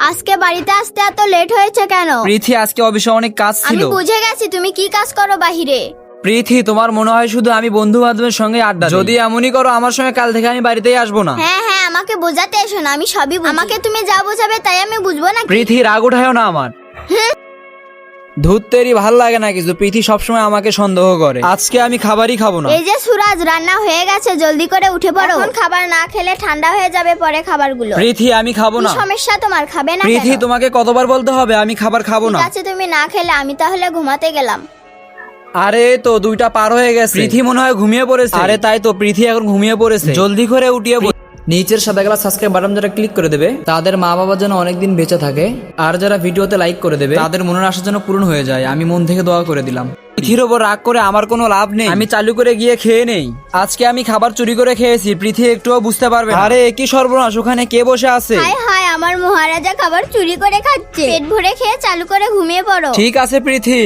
আজকে বাড়িতে আসতে এত লেট হয়েছে কেন? প্রীতি, আজকে অফিসে অনেক কাজ ছিল। আমি বুঝে গেছি তুমি কি কাজ করো বাহিরে। প্রীতি, তোমার মনে হয় শুধু আমি বন্ধু বান্ধবের সঙ্গে আড্ডা দিই। যদি এমনই করো আমার সঙ্গে কাল থেকে আমি বাড়িতেই আসবো না। হ্যাঁ হ্যাঁ, আমাকে বোঝাতে এসো না, আমি সবই বুঝি। আমাকে তুমি যা বোঝাবে তাই আমি বুঝবো না। প্রীতি, রাগ উঠায়ও না আমার। ধুত্তেরই ভাল লাগে না কিছু। প্রীতি সবসময় আমাকে সন্দেহ করে। আজকে আমি খাবারই খাবো না। এই যে সুরাজ, রান্না হয়ে গেছে, জলদি করে উঠে পড়ো। এখন খাবার না খেলে ঠান্ডা হয়ে যাবে পরে খাবারগুলো। প্রীতি, আমি খাবো কি না। সমস্যা তোমার, খাবে না প্রীতি, কেন? তোমাকে কতবার বলতে হবে আমি খাবার খাবো না। ঠিক আছে, তুমি না খেলে আমি তাহলে ঘুমাতে গেলাম। আরে তো 2টা পার হয়ে গেছে। প্রীতি মনে হয় ঘুমিয়ে পড়েছে। আরে তাই তো, প্রীতি এখন ঘুমিয়ে পড়েছে। জলদি করে উঠিয়ে নিচের সাদা কালার সাবস্ক্রাইব বাটন যারা ক্লিক করে দেবে তাদের মা বাবা যেন অনেকদিন বেঁচে থাকে, আর যারা ভিডিওতে লাইক করে দেবে তাদের মনের আশা যেন পূরণ হয়ে যায়। আমি মন থেকে দোয়া করে দিলাম। পৃথির ওপর রাগ করে আমার কোনো লাভ নেই। আমি চালু করে গিয়ে খেয়ে নেই। আজকে আমি খাবার চুরি করে খেয়েছি, পৃথি একটুও বুঝতে পারবে না। আরে কি সর্বনাশ, ওখানে কে বসে আছে? হায় হায়, আমার মহারাজা খাবার চুরি করে খাচ্ছে। পেট ভরে খেয়ে চালু করে ঘুমিয়ে পড়ো। ঠিক আছে পৃথি।